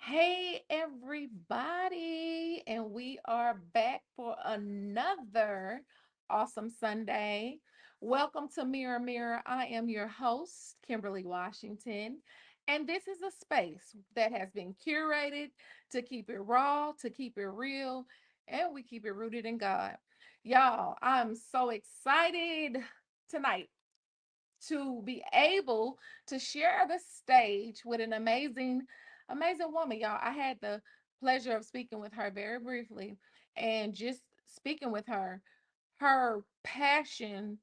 Hey, everybody, and we are back for another awesome Sunday. Welcome to Mirror Mirror. I am your host, Kimberly Washington, and this is a space that has been curated to keep it raw, to keep it real, and we keep it rooted in God. Y'all, I'm so excited tonight to be able to share the stage with an amazing woman. Y'all, I had the pleasure of speaking with her very briefly, and just speaking with her passion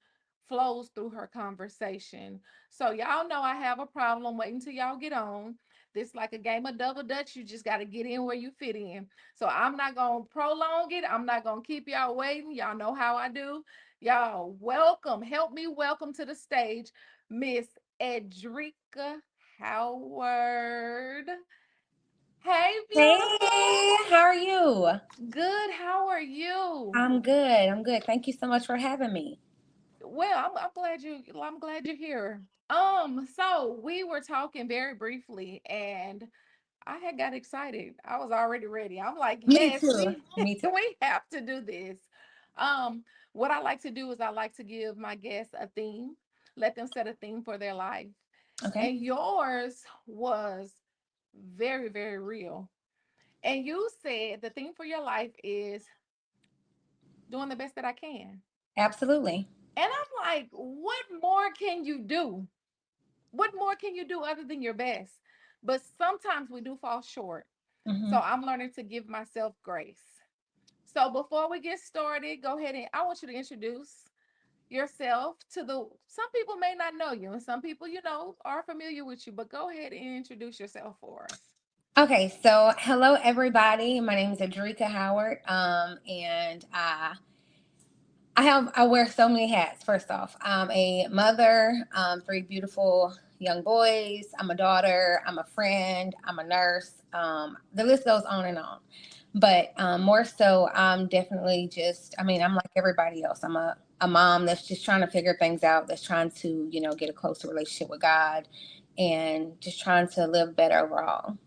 flows through her conversation. So y'all know I have a problem waiting till y'all get on. This like a game of double dutch. You just got to get in where you fit in. So I'm not going to prolong it. I'm not going to keep y'all waiting. Y'all know how I do. Y'all, welcome. Help me welcome to the stage Miss Edrekia Howard. Hey, Hey, beautiful. how are you? Good. How are you? I'm good. I'm good. Thank you so much for having me. Well, I'm glad you're here. So we were talking very briefly, and I had got excited. I was already ready. I'm like, Me yes, too. we Me too. we have to do this. Um, what I like to do is I like to give my guests a theme, let them set a theme for their life. Okay. And yours was very, very real. And you said the theme for your life is doing the best that I can. Absolutely. And I'm like, what more can you do? What more can you do other than your best? But sometimes we do fall short. So hmm I'm learning to give myself grace. So before we get started, go ahead and I want you to introduce yourself to the some people may not know you and some people are familiar with you, but go ahead and introduce yourself for us. Okay, so hello everybody. My name is Edrekia Howard. And I wear so many hats. First off, I'm a mother, three beautiful young boys. I'm a daughter. I'm a friend. I'm a nurse. The list goes on and on. But more so, I'm definitely just. I mean, I'm like everybody else. I'm a mom that's just trying to figure things out. That's trying to get a closer relationship with God, and just trying to live better overall.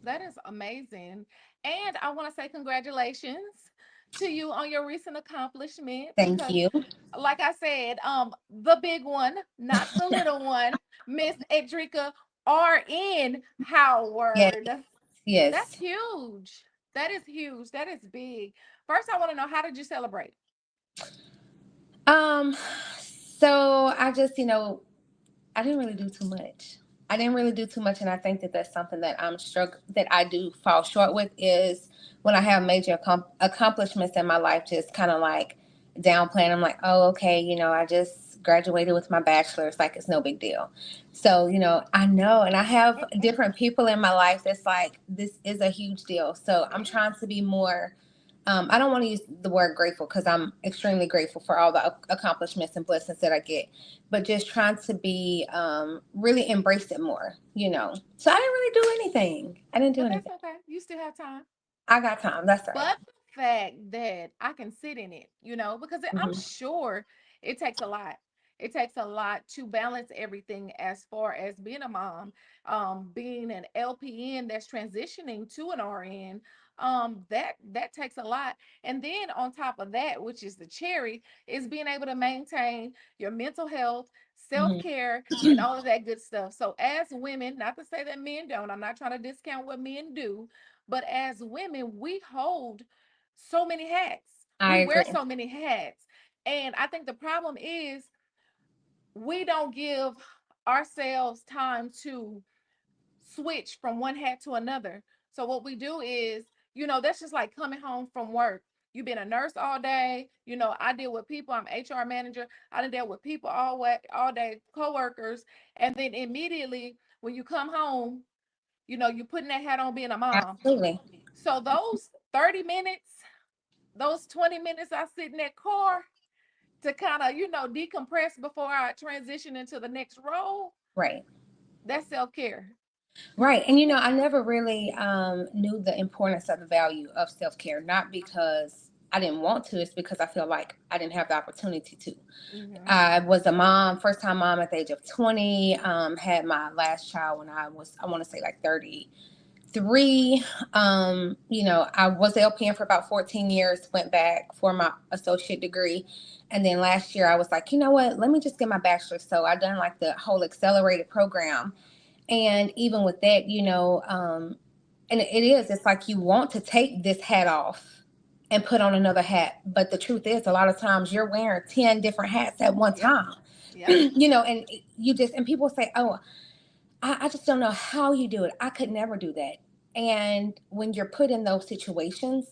That is amazing. And I want to say congratulations to you on your recent accomplishment Thank because you. like I said, the big one, not the little one, Miss Edrika R.N. Yes. Howard. That's Yes. huge. That is huge. That is big. First, I want to know, how did you celebrate? Um. So I just I didn't really do too much. I didn't really do too much, and I think that that's something that that I do fall short with is when I have major accomplishments in my life, just kind of like downplaying. I'm like, oh, okay, I just graduated with my bachelor's, like it's no big deal. So, I know, and I have different people in my life that's like, this is a huge deal. So I'm trying to be more. I don't want to use the word grateful because I'm extremely grateful for all the accomplishments and blessings that I get, but just trying to be really embrace it more. So I didn't really do anything. I didn't do But that's anything. okay. You still have time. I got time. That's right. But the fact that I can sit in it, because I'm hmm sure it takes a lot. It takes a lot to balance everything as far as being a mom, being an LPN that's transitioning to an RN. That takes a lot. And then on top of that, which is the cherry, is being able to maintain your mental health, hmm self-care, and all of that good stuff. So as women, not to say that men don't, I'm not trying to discount what men do, but as women, we hold so many hats. I We wear agree. so many hats. And I think the problem is we don't give ourselves time to switch from one hat to another. So what we do is, that's just like coming home from work. You've been a nurse all day. I deal with people. I'm HR manager. I done deal with people all day, coworkers, and then immediately when you come home, you putting that hat on being a mom. Absolutely. So those 30 minutes, those 20 minutes I sit in that car to kind of, decompress before I transition into the next role, Right. that's self-care. Right. And I never really knew the importance of the value of self care, not because I didn't want to, it's because I feel like I didn't have the opportunity to. Hmm. I was a mom, first time mom at the age of 20, had my last child when I was, I want to say like 30. Three, I was LPN for about 14 years, went back for my associate degree. And then last year I was like, you know what, let me just get my bachelor's. So I done like the whole accelerated program. And even with that, and it's like you want to take this hat off and put on another hat. But the truth is, a lot of times you're wearing 10 different hats at one Yep. time, Yep. and and people say, oh, I just don't know how you do it. I could never do that. And when you're put in those situations,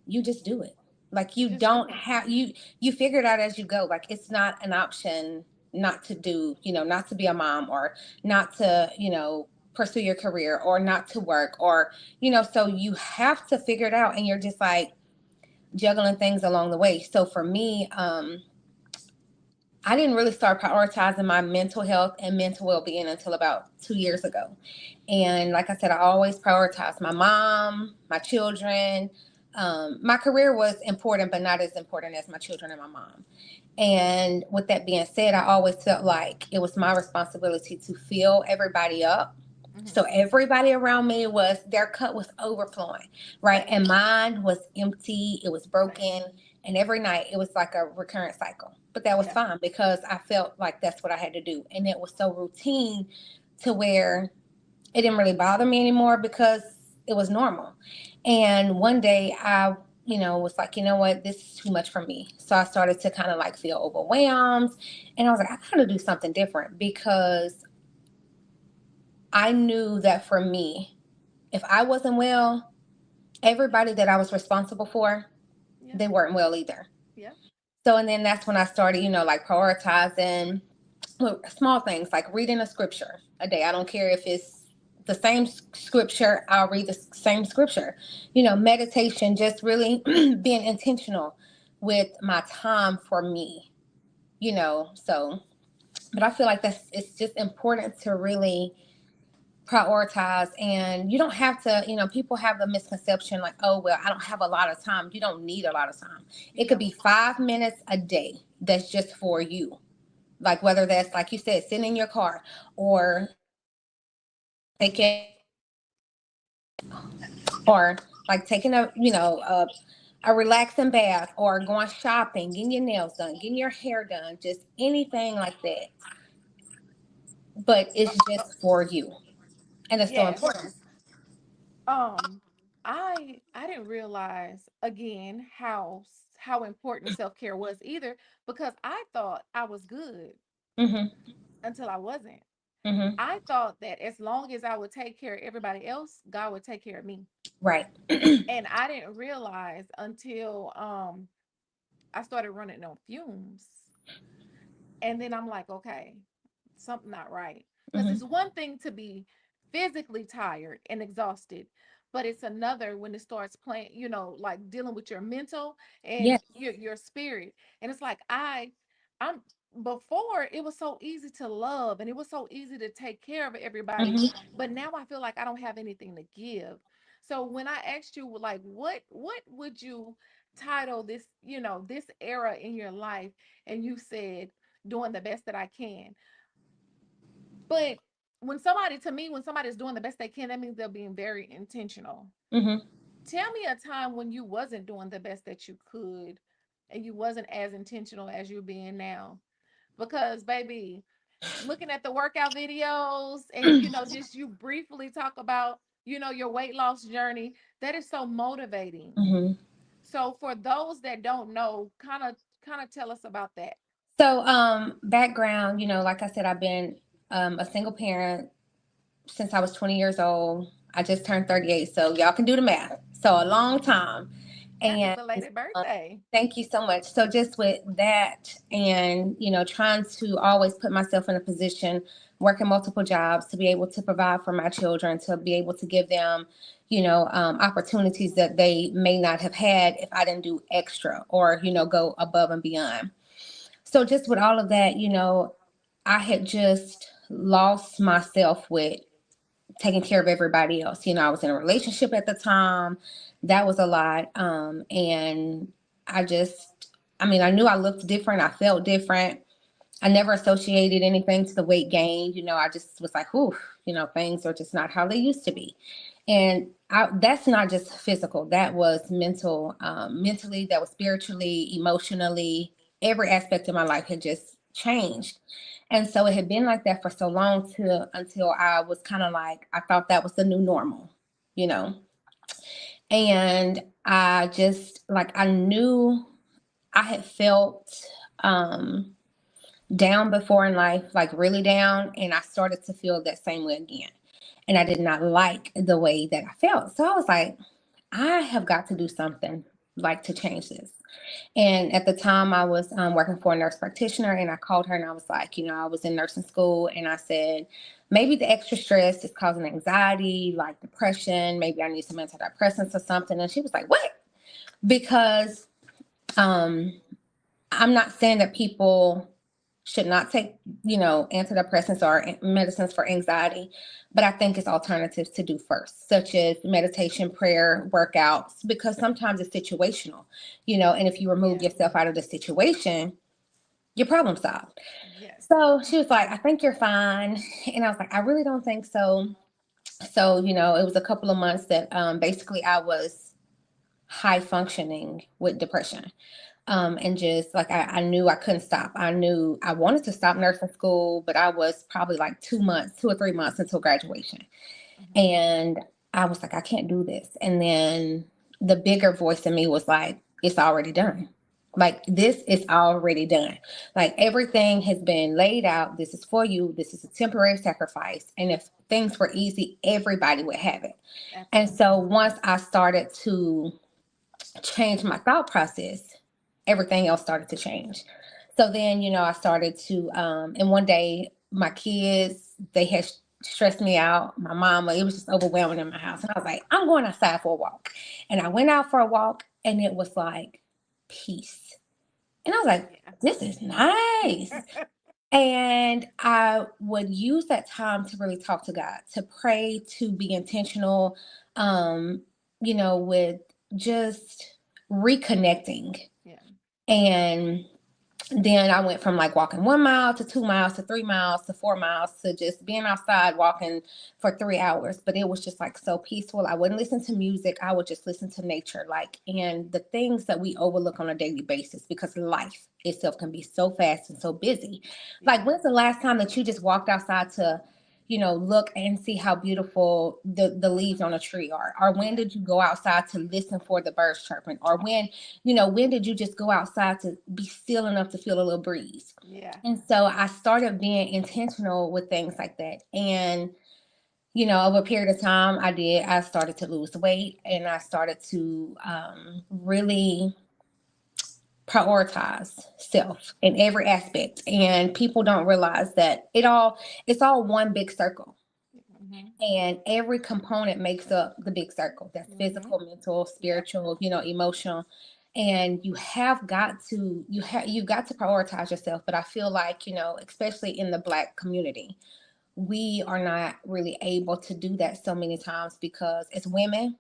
you just do it. Like You you just do don't it. have you figure it out as you go. Like it's not an option not to do, not to be a mom, or not to, pursue your career, or not to work, or so you have to figure it out, and you're just like juggling things along the way. So for me, I didn't really start prioritizing my mental health and mental well being until about 2 years ago. And like I said, I always prioritized my mom, my children. My career was important, but not as important as my children and my mom. And with that being said, I always felt like it was my responsibility to fill everybody up. Hmm. So everybody around me their cup was overflowing, right? Same. And mine was empty, it was Same. broken. And every night it was like a recurrent cycle. But that was Yeah. fine because I felt like that's what I had to do. And it was so routine to where it didn't really bother me anymore because it was normal. And one day I, was like, you know what, this is too much for me. So I started to kind of like feel overwhelmed. And I was like, I gotta do something different because I knew that for me, if I wasn't well, everybody that I was responsible for, Yeah. they weren't well either. Yeah. So, and then that's when I started, like prioritizing small things like reading a scripture a day. I don't care if it's the same scripture, I'll read the same scripture. Meditation, just really being intentional with my time for me, So, but I feel like it's just important to really prioritize. And you don't have to, people have the misconception like, oh well, I don't have a lot of time. You don't need a lot of time. You It could don't. be 5 minutes a day that's just for you, like whether that's like you said, sitting in your car, or taking or like taking a relaxing bath, or going shopping, getting your nails done, getting your hair done, just anything like that. But Uh, it's just for you, and it's so yes. important. Um, I didn't realize again how important self-care was either, because I thought I was good Hmm. until I wasn't. Hmm. I thought that as long as I would take care of everybody else, God would take care of me. Right. And I didn't realize until I started running on fumes. And then I'm like, okay, something not right. Because Hmm. it's one thing to be physically tired and exhausted, but it's another when it starts playing, like dealing with your mental and Yeah. your spirit. And it's like I'm before it was so easy to love and it was so easy to take care of everybody, Hmm. but now I feel like I don't have anything to give. So when I asked you like what would you title this, this era in your life, and you said doing the best that I can. But when somebody's doing the best they can, that means they're being very intentional. Hmm. Tell me a time when you wasn't doing the best that you could and you wasn't as intentional as you're being now. Because, baby, looking at the workout videos and, just you briefly talk about, your weight loss journey, that is so motivating. Hmm. So, for those that don't know, kind of tell us about that. So, background, like I said, I've been a single parent since I was 20 years old. I just turned 38, so y'all can do the math. So, a long time. Happy And belated um, birthday. thank you so much. So, just with that, and, trying to always put myself in a position, working multiple jobs to be able to provide for my children, to be able to give them, opportunities that they may not have had if I didn't do extra, or, go above and beyond. So just with all of that, I had just lost myself with taking care of everybody else. I was in a relationship at the time. That was a lot. And I just, I mean, I knew I looked different. I felt different. I never associated anything to the weight gain. I just was like, whew, things are just not how they used to be. And that's not just physical, that was mental, mentally, that was spiritually, emotionally. Every aspect of my life had just changed. And so it had been like that for so long, to until I was kind of like, I thought that was the new normal, you know. And I just like, I knew I had felt um down before in life, like really down, and I started to feel that same way again. And I did not like the way that I felt. So I was like, I have got to do something like to change this. And at the time, I was working for a nurse practitioner, and I called her and I was like, I was in nursing school, and I said, maybe the extra stress is causing anxiety, like depression. Maybe I need some antidepressants or something. And she was like, what? Because um, I'm not saying that people should not take, antidepressants or medicines for anxiety, but I think it's alternatives to do first, such as meditation, prayer, workouts, because sometimes it's situational, and if you remove Yeah. yourself out of the situation, your problem solved. Yes. So she was like, I think you're fine. And I was like, I really don't think so. So, it was a couple of months that basically I was high functioning with depression. And just like I knew I couldn't stop. I knew I wanted to stop nursing school, but I was probably like 2 months, 2 or 3 months until graduation. Hmm. And I was like, I can't do this. And then the bigger voice in me was like, it's already done. Like, this is already done. Like, everything has been laid out. This is for you. This is a temporary sacrifice. And if things were easy, everybody would have it. And so Absolutely. once I started to change my thought process, everything else started to change. So then, I started to, and one day my kids, they had stressed me out. My mama, it was just overwhelming in my house. And I was like, I'm going outside for a walk. And I went out for a walk, and it was like peace. And I was like, Yeah. this is nice. And I would use that time to really talk to God, to pray, to be intentional, um, with just reconnecting. Yeah. And then I went from like walking 1 mile to 2 miles to 3 miles to 4 miles to just being outside walking for 3 hours. But it was just like so peaceful. I wouldn't listen to music. I would just listen to nature, like, and the things that we overlook on a daily basis, because life itself can be so fast and so busy. Like, Yeah. when's the last time that you just walked outside to, look and see how beautiful the leaves on a tree are? Or when Yeah. did you go outside to listen for the birds chirping? Or when did you just go outside to be still enough to feel a little breeze? Yeah. And so I started being intentional with things like that. And, over a period of time, I started to lose weight, and I started to really prioritize self in every aspect. And people don't realize that it's all one big circle, Hmm. and every component makes up the big circle. That's Hmm. physical, mental, Yep. spiritual, emotional. And you've got to prioritize yourself. But I feel like, especially in the Black community, we are not really able to do that so many times, because as women,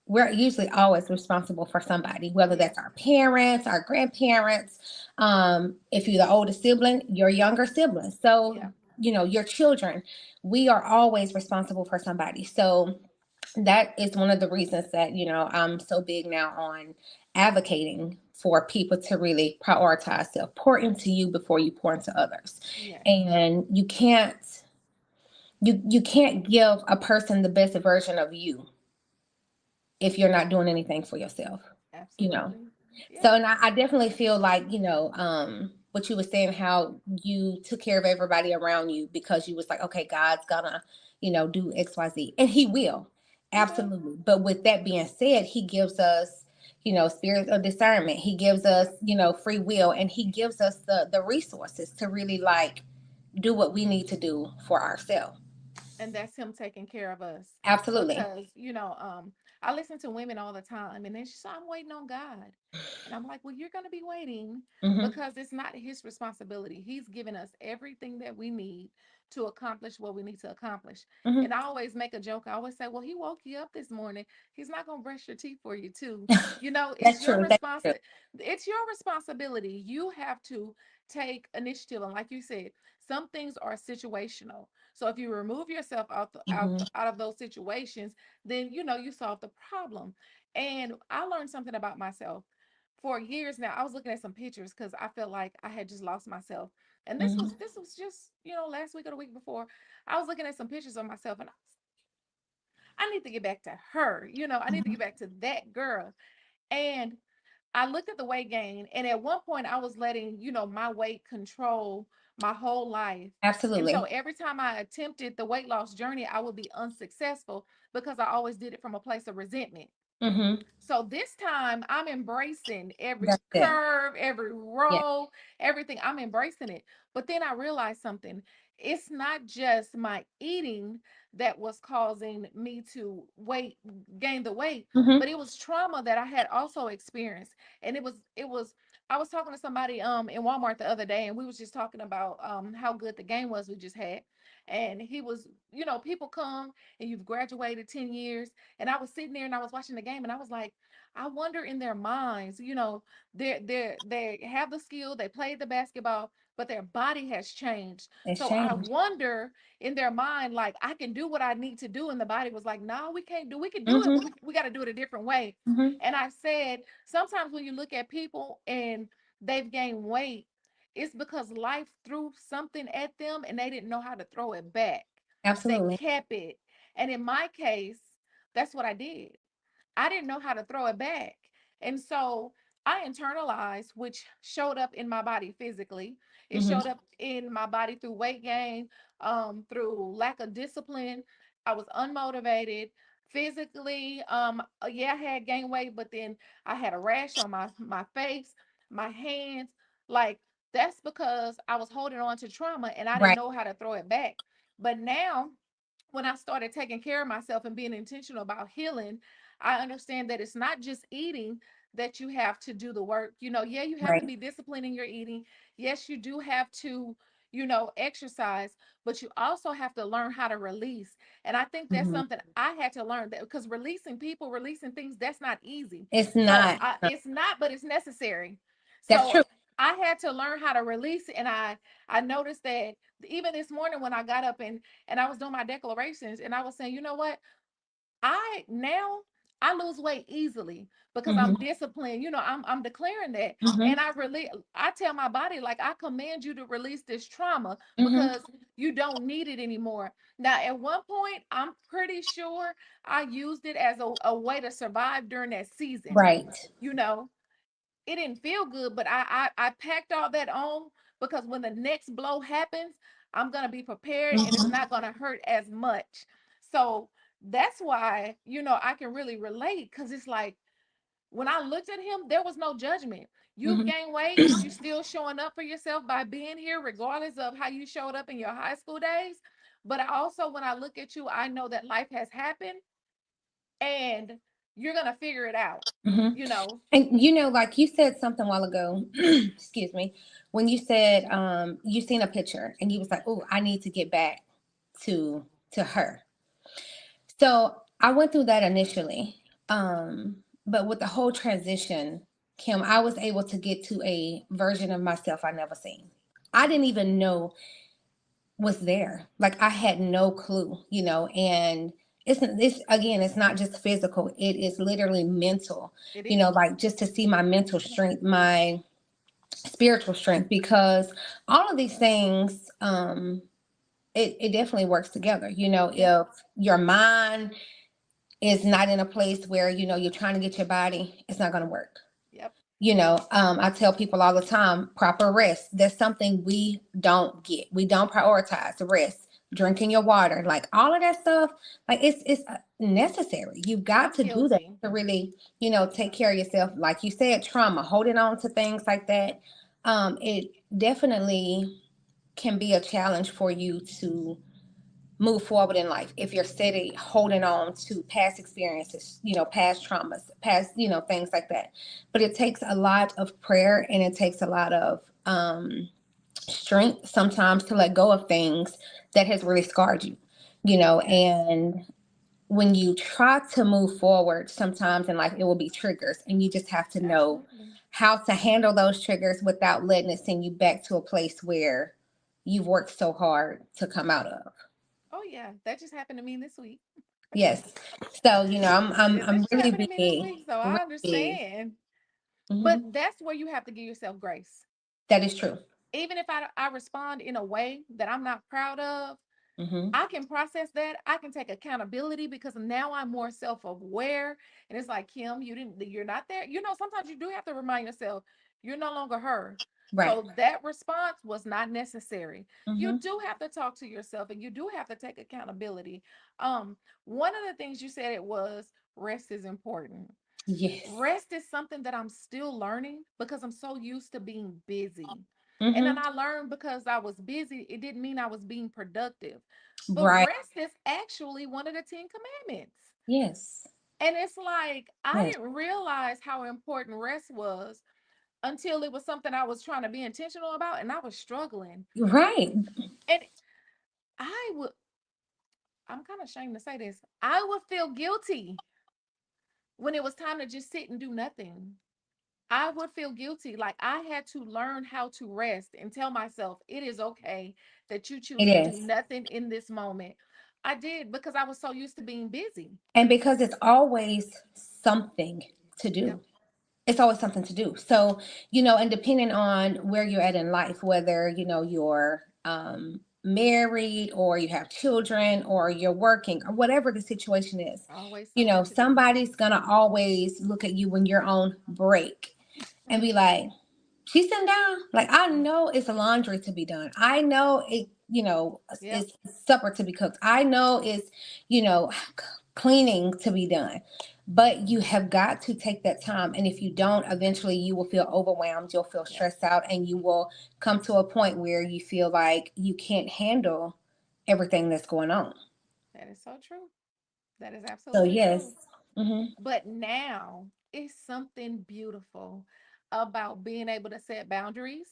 we're usually always responsible for somebody, whether Yeah. that's our parents, our grandparents, if you're the oldest sibling, your younger siblings. So, Yeah. your children, we are always responsible for somebody. So that is one of the reasons that, I'm so big now on advocating for people to really prioritize self, pour into you before you pour into others. Yes. And you can't give a person the best version of you if you're not doing anything for yourself, you know. Absolutely. So, Yeah. and I definitely feel like, what you were saying, how you took care of everybody around you because you was like, okay, God's gonna, do XYZ. And he will. He will. Absolutely. But with that being said, he gives us, spirit of discernment. He gives us, free will, and he gives us the resources to really like do what we need to do for ourselves. And that's him taking care of us. Absolutely. Because, I listen to women all the time and then she's I'm waiting on God. And I'm like, well, you're going to be waiting Hmm. because it's not his responsibility. He's given us everything that we need to accomplish what we need to accomplish. And Hmm. I always make a joke. I always say, well, he woke you up this morning. He's not going to brush your teeth for you too. It's That's your true. That's true. responsibility. You have to take initiative. And like you said, some things are situational. So if you remove yourself Mm-hmm. out of those situations, then you solve the problem. And I learned something about myself. For years now, I was looking at some pictures because I felt like I had just lost myself. And Mm-hmm. this was just, last week or the week before. I was looking at some pictures of myself, and I need to get back to her. I need to Mm-hmm. get back to that girl. And I looked at the weight gain, and at one point I was letting, my weight control my whole life. And so Absolutely. every time I attempted the weight loss journey, I would be unsuccessful because I always did it from a place of resentment. Mm-hmm. So this time I'm embracing every That's it. curve, every Yeah. roll, everything. I'm embracing it. But then I realized something. It's not just my eating that was causing me to gain the weight, but Mm-hmm. it was trauma that I had also experienced. And it was I was talking to somebody in Walmart the other day, and we was just talking about how good the game was we just had. And he was, people come and you've graduated 10 years, and I was sitting there and I was watching the game, and I was like, I wonder in their minds, they have the skill, they played the basketball, but their body has changed. It's So I changed. wonder in their mind, like, I can do what I need to do. And the body was like, no, we can't do, we can do it, but Mm-hmm. we got to do it a different way. Mm-hmm. And I said, sometimes when you look at people and they've gained weight, it's because life threw something at them and they didn't know how to throw it back. They Absolutely. kept it. And in my case, that's what I did. I didn't know how to throw it back. And so I internalized, which showed up in my body physically. It showed Mm-hmm. up in my body through weight gain, through lack of discipline. I was unmotivated physically. Yeah, I had gained weight, but then I had a rash on my face, my hands. Like, that's because I was holding on to trauma and I didn't Right. know how to throw it back. But now, when I started taking care of myself and being intentional about healing, I understand that it's not just eating that you have to do the work. Yeah, you have to Right. be disciplined in your eating. Yes, you do have to, exercise, but you also have to learn how to release. And I think that's Mm-hmm. something I had to learn, that because releasing people, releasing things, that's not easy. It's So not. it's not, but it's necessary. That's So true. I had to learn how to release, and I noticed that even this morning when I got up and I was doing my declarations, and I was saying, you know what? I now I lose weight easily because I'm Mm-hmm. disciplined. I'm declaring that. And Mm-hmm. I tell my body, like, I command you to release this trauma Mm-hmm. because you don't need it anymore. Now, at one point, I'm pretty sure I used it as a way to survive during that season. Right. You know, it didn't feel good, but I packed all that on because when the next blow happens, I'm gonna be prepared and it's Mm-hmm. not gonna hurt as much. So that's why, I can really relate, because it's like when I looked at him, there was no judgment. You've Mm-hmm. gained weight, but you're still showing up for yourself by being here, regardless of how you showed up in your high school days. But I also, when I look at you, I know that life has happened and you're gonna figure it out, Mm-hmm. you know. And like you said something a while ago, excuse me, when you said you seen a picture and you was like, "Oh, I need to get back to her." So I went through that initially, but with the whole transition, Kim, I was able to get to a version of myself I never seen. I didn't even know was there. Like I had no clue, and it's again, it's not just physical, it is literally mental, It is. like just to see my mental strength, my spiritual strength, because all of these things, it definitely works together. Yep. If your mind is not in a place where, you're trying to get your body, it's not going to work. Yep. I tell people all the time, proper rest. That's something we don't get. We don't prioritize the rest, drinking your water, like all of that stuff. Like it's necessary. You've got I'm to do that guilty. to really, take care of yourself. Like you said, trauma, holding on to things like that. It definitely can be a challenge for you to move forward in life if you're steady holding on to past experiences, past traumas, past, things like that. But it takes a lot of prayer and it takes a lot of strength sometimes to let go of things that has really scarred you, Yes. and when you try to move forward sometimes in life, it will be triggers, and you just have to know Absolutely. how to handle those triggers without letting it send you back to a place where you've worked so hard to come out of. yeah, that just happened to me this week. Yes. So, Yeah, that I'm just really happened to me this big, week, so I really big. understand. But Hmm. that's where you have to give yourself grace. That is true. Even if I respond in a way that I'm not proud of, Hmm. I can process that. I can take accountability because now I'm more self-aware. And it's like, Kim, you're not there. Sometimes you do have to remind yourself you're no longer her. Right. So that response was not necessary. You Hmm. do have to talk to yourself and you do have to take accountability. One of the things you said it was rest is important. Yes. Rest is something that I'm still learning because I'm so used to being busy. And then Hmm. I learned because I was busy, it didn't mean I was being productive. But Right. rest is actually one of the 10 commandments. Yes. And it's like, I Yes. didn't realize how important rest was until it was something I was trying to be intentional about and I was struggling. Right. And I would, I'm kind of ashamed to say this, I would feel guilty when it was time to just sit and do nothing. I would feel guilty. Like I had to learn how to rest and tell myself it is okay that you It choose to do is. nothing in this moment. I did because I was so used to being busy. And because it's always something to Yep. do. It's always something to do. So, and depending on where you're at in life, whether, you're married or you have children or you're working or whatever the situation is, Always something to do. somebody's going to always look at you when you're on break and be like, she's sitting down. Like, I know it's laundry to be done. I know Yep. it's supper to be cooked. I know it's, you know, cleaning to be done. But you have got to take that time. And if you don't, eventually you will feel overwhelmed. You'll feel Yep. stressed out and you will come to a point where you feel like you can't handle everything that's going on. That is so true. That is So, absolutely yes. true. Hmm. But now it's something beautiful about being able to set boundaries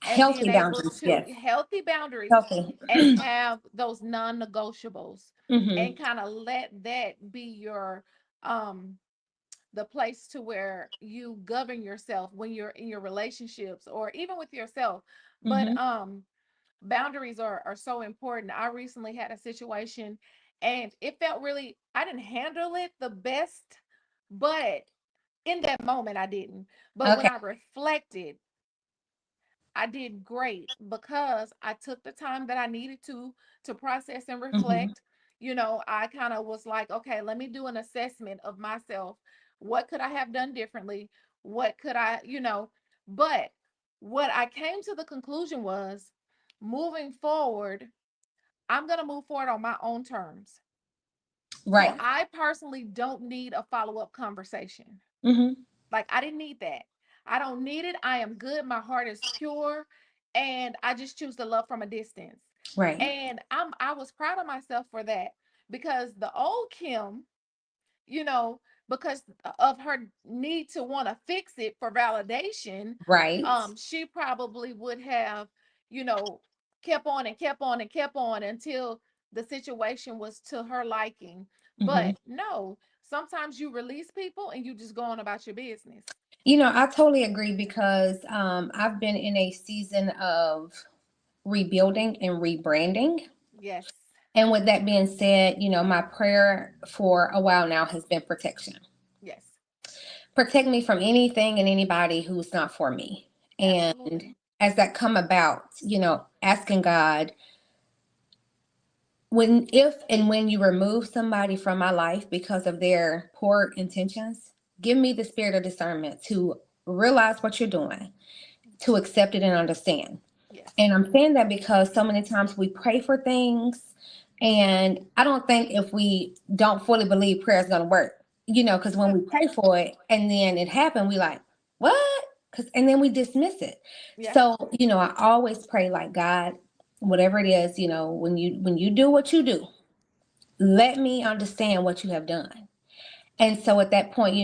and being Healthy able boundaries. to Yes. healthy boundaries Healthy. and have those non-negotiables Hmm. and kind of let that be your um the place to where you govern yourself when you're in your relationships or even with yourself. But Hmm. boundaries are so important. I recently had a situation and it felt really, I didn't handle it the best, but in that moment I didn't. But when Okay. I reflected, I did great because I took the time that I needed to process and Hmm. reflect. I kind of was like, okay, let me do an assessment of myself. What could I have done differently? What could but what I came to the conclusion was moving forward, I'm going to move forward on my own terms. So Right. I personally don't need a follow-up conversation. Hmm. Like I didn't need that. I don't need it. I am good. My heart is pure and I just choose to love from a distance. Right. And I was proud of myself for that because the old Kim, you know, because of her need to want to fix it for validation, Right. she probably would have, you know, kept on and kept on and kept on until the situation was to her liking. Hmm. But no, sometimes you release people and you just go on about your business. I totally agree because I've been in a season of rebuilding and rebranding. Yes. And with that being said, my prayer for a while now has been protection. Yes. Protect me from anything and anybody who's not for me. And Absolutely. as that come about, asking God, when if and when you remove somebody from my life because of their poor intentions, give me the spirit of discernment to realize what you're doing, to accept it and understand. Yes. And I'm saying that because so many times we pray for things, and I don't think if we don't fully believe prayer is going to work, because when we pray for it and then it happened, we like, what? And then we dismiss it. Yeah. So, I always pray like, God, whatever it is, when you do what you do, let me understand what you have done. And so at that point,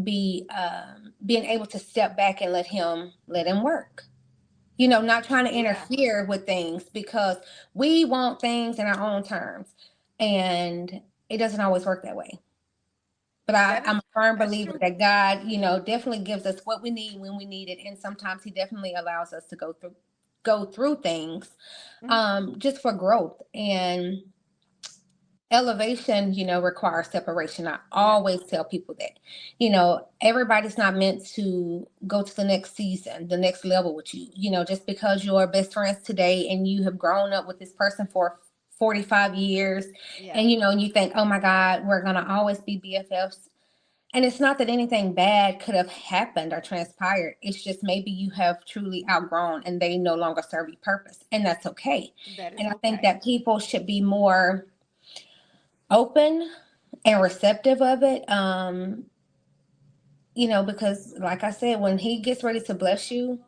being able to step back and let him work, not trying to Yeah. interfere with things because we want things in our own terms. And it doesn't always work that way. But That I'm is a firm that's believer true. that God, definitely gives us what we need when we need it. And sometimes he definitely allows us to go through things Mhm. just for growth. And elevation, requires separation. I Yeah. always tell people that, everybody's not meant to go to the next season, the next level with you. Just because you're best friends today and you have grown up with this person for 45 years, Yeah. and and you think, oh my God, we're going to always be BFFs. And it's not that anything bad could have happened or transpired. It's just maybe you have truly outgrown and they no longer serve your purpose. And that's okay. That is And I think okay. that people should be more open and receptive of it. Because like I said, when he gets ready to bless you,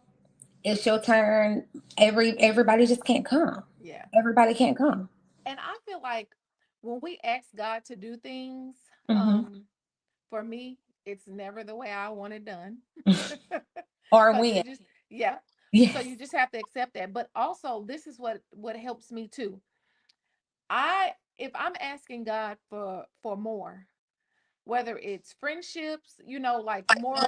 it's your turn. Everybody just can't come. Yeah. Everybody can't come. And I feel like when we ask God to do things, Hmm. for me, it's never the way I want it done. Or So you when. just, yeah. So Yes. you just have to accept that. But also, this is what helps me too. I if I'm asking God for more, whether it's friendships, like more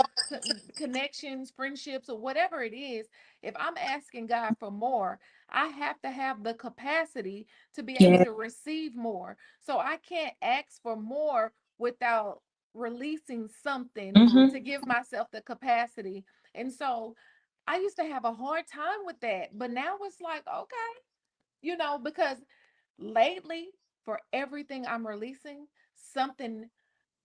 connections, friendships, or whatever it is, if I'm asking God for more, I have to have the capacity to be able Yeah. to receive more. So I can't ask for more without releasing something Hmm. to give myself the capacity. And so I used to have a hard time with that, but now it's like, okay, because lately, for everything I'm releasing, something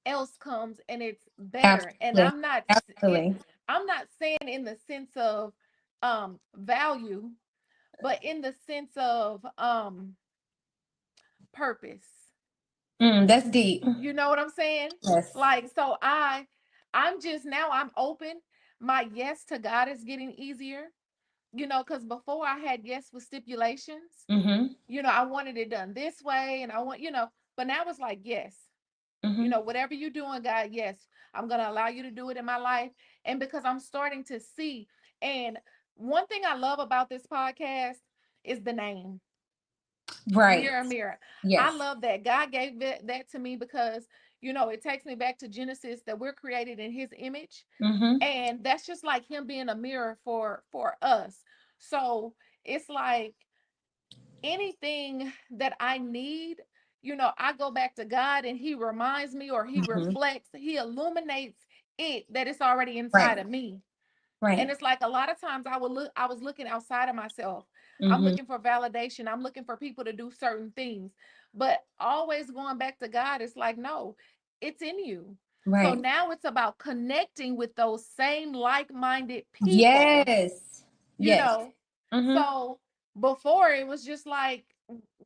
else comes and it's better. And Absolutely. Absolutely. I'm not saying in the sense of value, but in the sense of purpose. That's deep. You know what I'm saying? Yes. Like, so I'm just now I'm open. My yes to God is getting easier, because before I had yes with stipulations. Hmm. I wanted it done this way and but now it's like, yes, Hmm. whatever you're doing, God, yes, I'm going to allow you to do it in my life. And because I'm starting to see, and one thing I love about this podcast is the name Right. Mirror, Mirror. I Yes. love that God gave that to me because, it takes me back to Genesis that we're created in his image. Hmm. And that's just like him being a mirror for us. So it's like, anything that I need, I go back to God and he reminds me, or he Hmm. reflects, he illuminates it that it's already inside Right. of me. And Right. it's like a lot of times I was looking outside of myself. I'm Hmm. looking for validation. I'm looking for people to do certain things. But always going back to God, it's like, no, it's in you. So Right. now it's about connecting with those same like-minded people, Yes. you Yes. know. Hmm. So before it was just like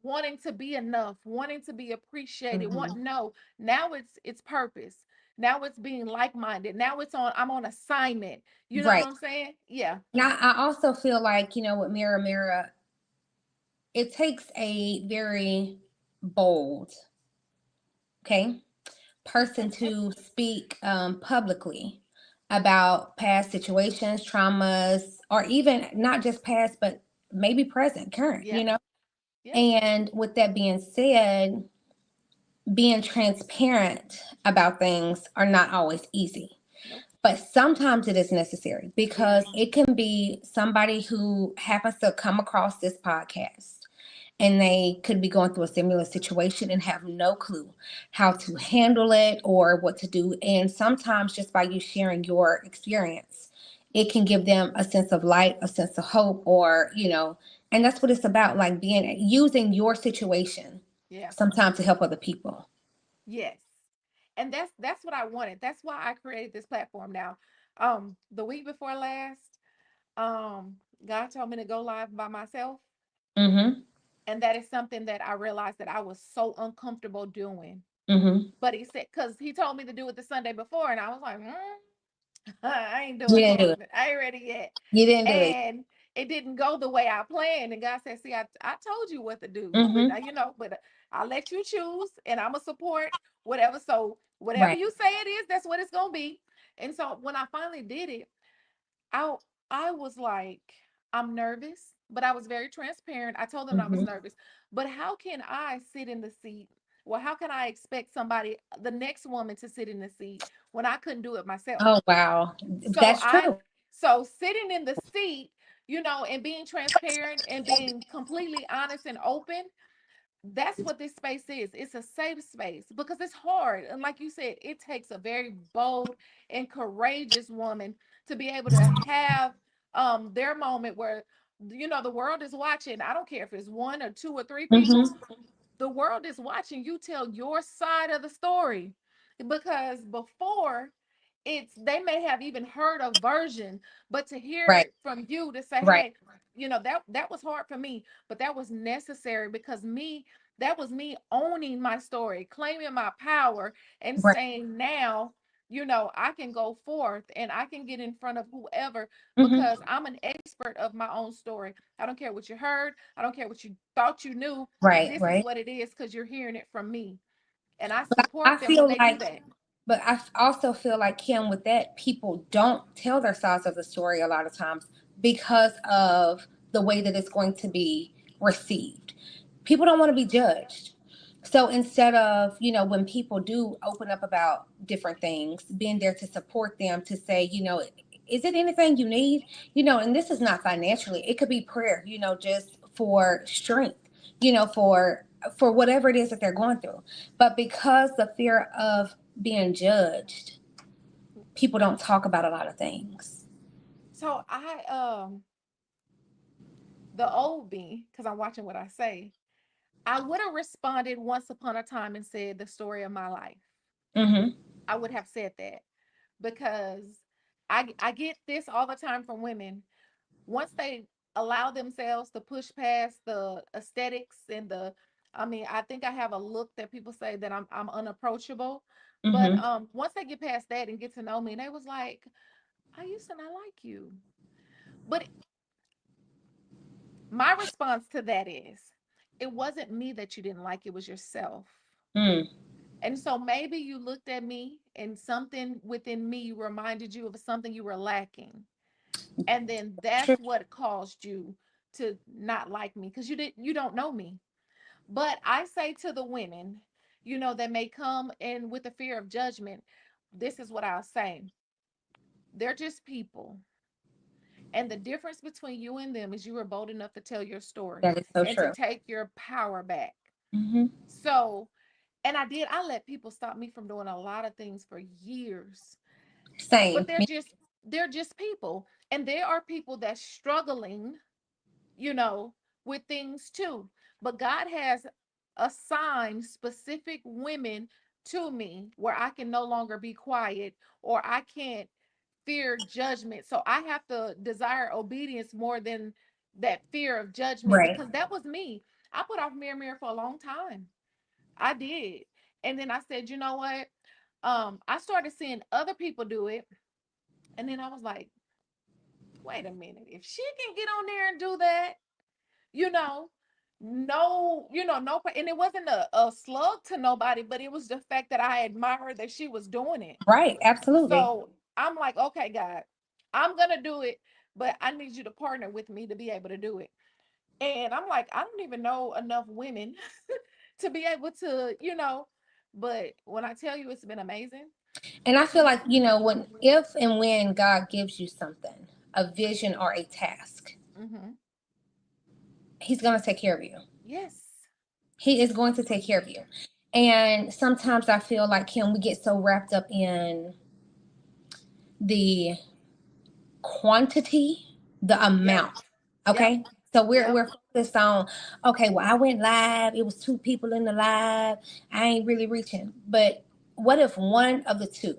wanting to be enough, wanting to be appreciated, Hmm. no, now it's purpose. Now it's being like-minded. Now I'm on assignment. You know what Right. I'm saying? Yeah. And I also feel like, with Mirror Mirror, it takes a very bold, okay, person to speak publicly about past situations, traumas, or even not just past, but maybe present, current. Yeah. Yeah. And with that being said, being transparent about things are not always easy. Nope. But sometimes it is necessary Yeah. because it can be somebody who happens to come across this podcast and they could be going through a similar situation and have no clue how to handle it or what to do. And sometimes just by you sharing your experience, it can give them a sense of light, a sense of hope, and that's what it's about, like being using your situation Yeah. sometimes to help other people. Yes. And that's what I wanted. That's why I created this platform now. The week before last, God told me to go live by myself. Mm-hmm. And that is something that I realized that I was so uncomfortable doing. Mm-hmm. But he said, because he told me to do it the Sunday before, and I was like, I ain't You doing didn't do that. it. I ain't ready yet. You didn't do it. And it didn't go the way I planned. And God said, see, I told you what to do. But Mm-hmm. I'll let you choose and I'm going to support whatever. So whatever Right. you say it is, that's what it's going to be. And so when I finally did it, I I was like, I'm nervous, but I was very transparent. I told them I was Mm-hmm. nervous. But how can I sit in the seat? Well, how can I expect somebody, the next woman, to sit in the seat when I couldn't do it myself? Oh wow, So that's true. sitting in the seat, and being transparent and being completely honest and open, that's what this space is. It's a safe space because it's hard. And like you said, it takes a very bold and courageous woman to be able to have their moment where the world is watching. I don't care if it's one or two or three people. Mm-hmm. The world is watching you tell your side of the story, because before, it's they may have even heard a version, but to hear Right. it from you to say, Right. hey, that was hard for me, but that was necessary, because me that was me owning my story, claiming my power, and Right. saying, now I can go forth and I can get in front of whoever, Mm-hmm. because I'm an expert of my own story. I don't care what you heard, I don't care what you thought you knew. Right. This is Right. what it is, because you're hearing it from me, and I But I support them when feel they do like, that. but also feel like, Kim, with that, people don't tell their sides of the story a lot of times because of the way that it's going to be received. People don't want to be judged. So instead of, when people do open up about different things, being there to support them, to say, is it anything you need? And this is not financially, it could be prayer, just for strength, for whatever it is that they're going through. But because the fear of being judged, people don't talk about a lot of things. So the old me, because I'm watching what I say, I would have responded once upon a time and said the story of my life. Mm-hmm. I would have said that, because I get this all the time from women. Once they allow themselves to push past the aesthetics and I mean, I think I have a look that people say that I'm unapproachable. But Mm-hmm. once they get past that and get to know me, and they was like, I used to not like you. But my response to that is, it wasn't me that you didn't like, it was yourself. Mm. And so maybe you looked at me and something within me reminded you of something you were lacking. And then True. that's what caused you to not like me, because you don't know me. But I say to the women, that may come in with the fear of judgment, this is what I'll say. They're just people. And the difference between you and them is you were bold enough to tell your story That is so and to true. take your power back. Mm-hmm. So, and I let people stop me from doing a lot of things for years. But Same. they're just people. And there are people that's struggling, you know, with things too. But God has assigned specific women to me where I can no longer be quiet, or I can't fear judgment. So I have to desire obedience more than that fear of judgment, Right. because that was me. I put off mirror for a long time. I did. And then I said, you know what? I started seeing other people do it. And then I was like, wait a minute. If she can get on there and do that, you know, no, and it wasn't a slug to nobody, but it was the fact that I admired that she was doing it. Right. Absolutely. So I'm like, okay, God, I'm gonna do it, but I need you to partner with me to be able to do it. And I'm like, I don't even know enough women to be able to, but when I tell you it's been amazing. And I feel like, when, if and when God gives you something, a vision or a task, Mm-hmm. He's going to take care of you. Yes. He is going to take care of you. And sometimes I feel like, Kim, we get so wrapped up in the quantity, the Yep. amount. Yep. Okay. So we're Yep. we're focused on, okay, well, I went live, it was two people in the live, I ain't really reaching. But what if one of the two,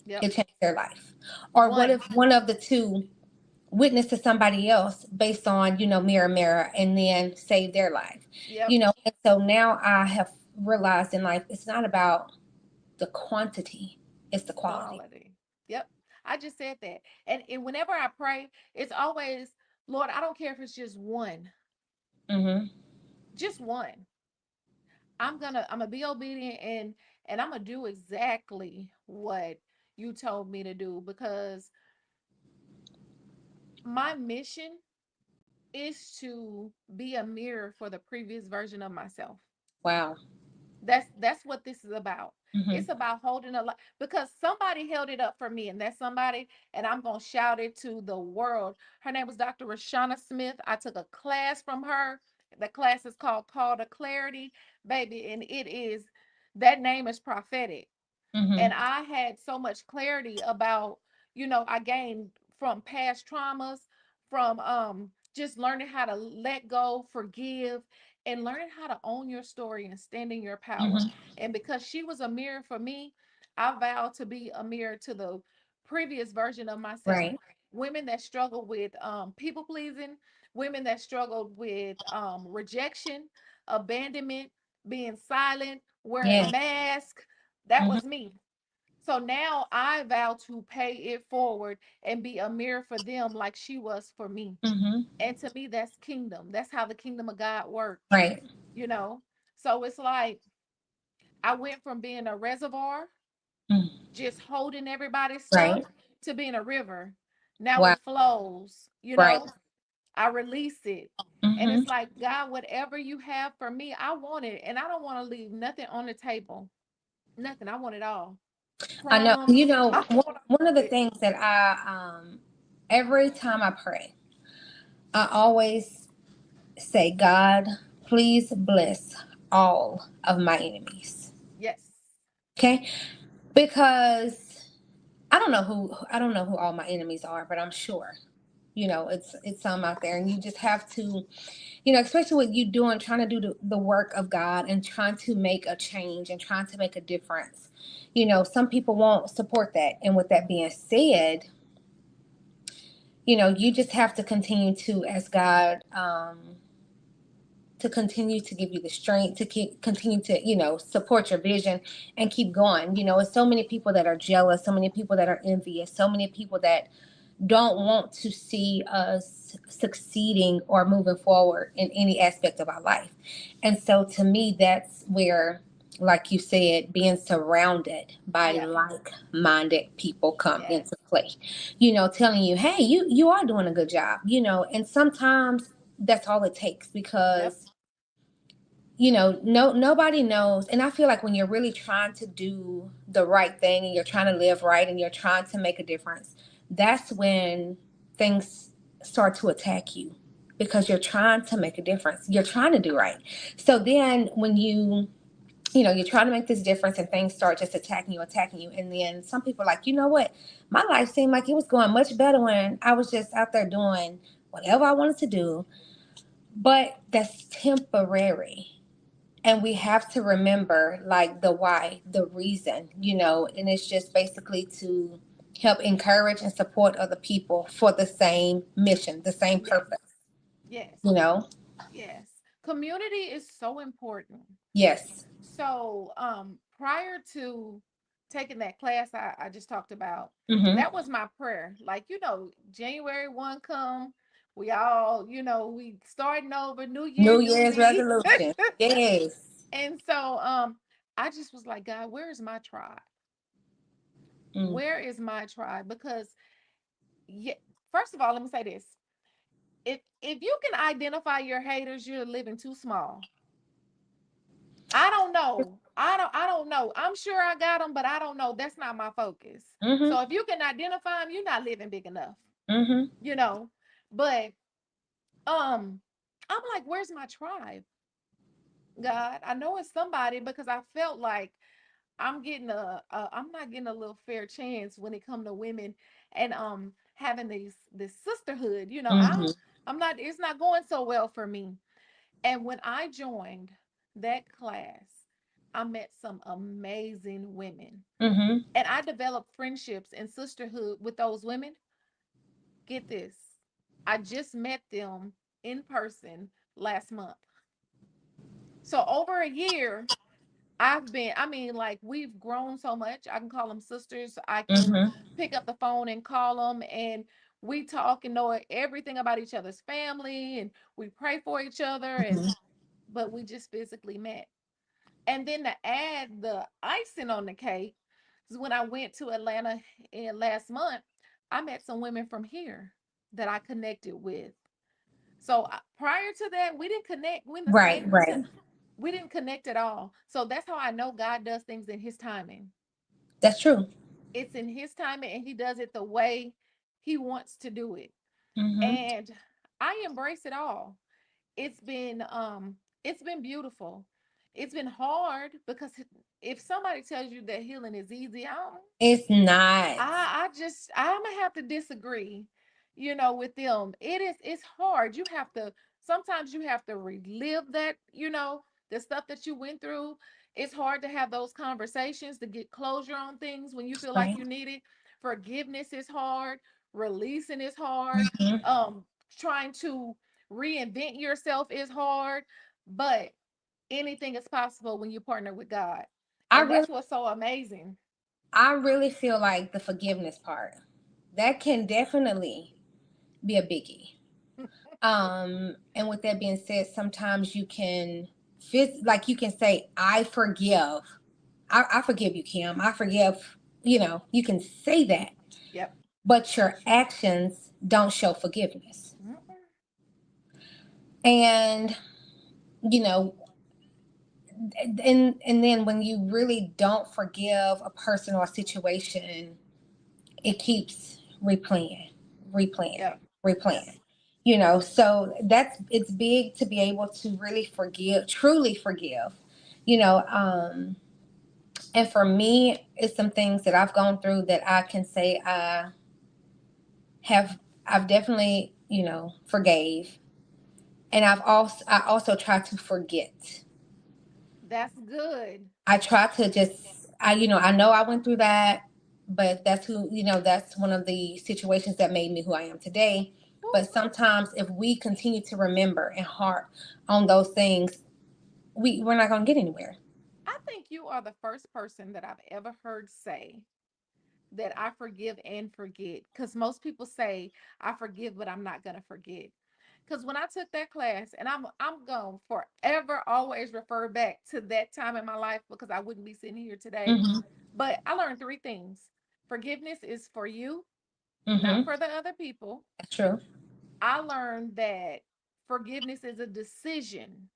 Yep. it changed their life? Or what One. if one of the two witnessed to somebody else based on, mirror mirror, and then saved their life? Yep. And so now I have realized in life, it's not about the quantity, it's the quality. Quality. Yep. I just said that. And whenever I pray, it's always, Lord, I don't care if it's just one. Mm-hmm. Just one. I'm gonna be obedient, and I'm gonna do exactly what you told me to do, because my mission is to be a mirror for the previous version of myself. Wow. That's what this is about. Mm-hmm. It's about holding a light, because somebody held it up for me, and that's somebody, and I'm gonna shout it to the world. Her name was Dr. Rashana Smith. I took a class from her, The class is called Call to Clarity, baby, and it is, that name is prophetic. And Mhm. I had so much clarity about, I gained from past traumas, from just learning how to let go, forgive, and learning how to own your story and stand in your power. Mhm. And because she was a mirror for me, I vowed to be a mirror to the previous version of myself. Right. Women that struggle with people pleasing, women that struggled with rejection, abandonment, being silent, wearing Yeah. masks. That Mhm. was me. So now I vow to pay it forward and be a mirror for them like she was for me. Mhm. And to me, that's kingdom. That's how the kingdom of God works, Right. you know? So it's like I went from being a reservoir, Mm. just holding everybody's stuff, Right. to being a river. Now Wow. it flows, Right. I release it. And Mhm. it's like, God, whatever you have for me, I want it. And I don't want to leave nothing on the table. Nothing. I want it all. I know. Crumbs. I want One of the it. things that every time I pray, I always say, God, please bless all of my enemies. Yes. Okay? Because I don't know who all my enemies are, but I'm sure. It's some out there, and you just have to, especially what you doing, trying to do the work of God and trying to make a change and trying to make a difference. Some people won't support that. And with that being said, you just have to continue to ask God, to continue to give you the strength to continue to support your vision and keep going. It's so many people that are jealous, so many people that are envious, so many people that don't want to see us succeeding or moving forward in any aspect of our life. And so to me, that's where, like you said, being surrounded by Yeah. like-minded people come Yes. into play. Telling you, hey, you are doing a good job. And sometimes that's all it takes, Yep. because no, nobody knows. And I feel like when you're really trying to do the right thing and you're trying to live right and you're trying to make a difference, that's when things start to attack you, because you're trying to make a difference, you're trying to do right. So then when you're trying to make this difference and things start just attacking you, and then some people are like, you know what, my life seemed like it was going much better when I was just out there doing whatever I wanted to do. But that's temporary, and we have to remember, like, the why, the reason, and it's just basically to help encourage and support other people for the same mission, the same Yes. purpose, Yes. you know Yes. Community is so important. yes. So, prior to taking that class I just talked about, Hmm. that was my prayer. Like, January 1 come, we all, we starting over, new year, New new Year's me. resolution. Yes. And so, I just was like, God, where is my tribe? Mm. Where is my tribe? Because, yeah, first of all, let me say this. If you can identify your haters, you're living too small. I don't know. I don't know. I'm sure I got them, but I don't know. That's not my focus. Hmm. So if you can identify them, you're not living big enough, Hmm. you know. But um I'm like, where's my tribe? God, I know it's somebody, because I felt like I'm not getting a little fair chance when it come to women, and having this sisterhood. Hmm. I'm not, it's not going so well for me. And when I joined that class, I met some amazing women. Hmm. And I developed friendships and sisterhood with those women. Get this. I just met them in person last month. So over a year, I mean, like, we've grown so much. I can call them sisters. I can Hmm. pick up the phone and call them, and we talk and know everything about each other's family, and we pray for each other. But we just physically met. And then to add the icing on the cake is when I went to Atlanta last month, I met some women from here that I connected with. So prior to that, we didn't connect. We're in the Right, same, right. we didn't connect at all. So that's how I know God does things in his timing. That's true. It's in his timing, and he does it the way he wants to do it. Hmm. And I embrace it all. it's been it's been beautiful. It's been hard because if somebody tells you that healing is easy, It's not. I'm gonna have to disagree, you know, with them. It's hard. You have to sometimes you have to relive that, you know, the stuff that you went through. It's hard to have those conversations to get closure on things when you feel like Right. you need it. Forgiveness is hard, releasing is hard. Hmm. Um Trying to reinvent yourself is hard, but anything is possible when you partner with God. I And really, that's what's so amazing. I really feel like the forgiveness part that can definitely be a biggie. And with that being said, sometimes you can like you can say, I forgive. I forgive you, Kim. I forgive, you can say that, Yep. but your actions don't show forgiveness. Mm-mm. And, you know, and then when you really don't forgive a person or a situation, it keeps replaying, Yep. Yep. replaying. So it's big to be able to really forgive, truly forgive. You know, and for me, it's some things that I've gone through that I can say have I've definitely forgave, and I also try to forget. That's good. I try to just I know I went through that, but that's one of the situations that made me who I am today. Woo. But sometimes if we continue to remember and harp on those things, we're not going to get anywhere. I think you are the first person that I've ever heard say that I forgive and forget. Because most people say I forgive, but I'm not gonna forget. Because when I took that class, and I'm gonna forever always refer back to that time in my life because I wouldn't be sitting here today. Mhm. But I learned three things. Forgiveness is for you, not Mhm. for the other people. That's true. I learned that forgiveness is a decision.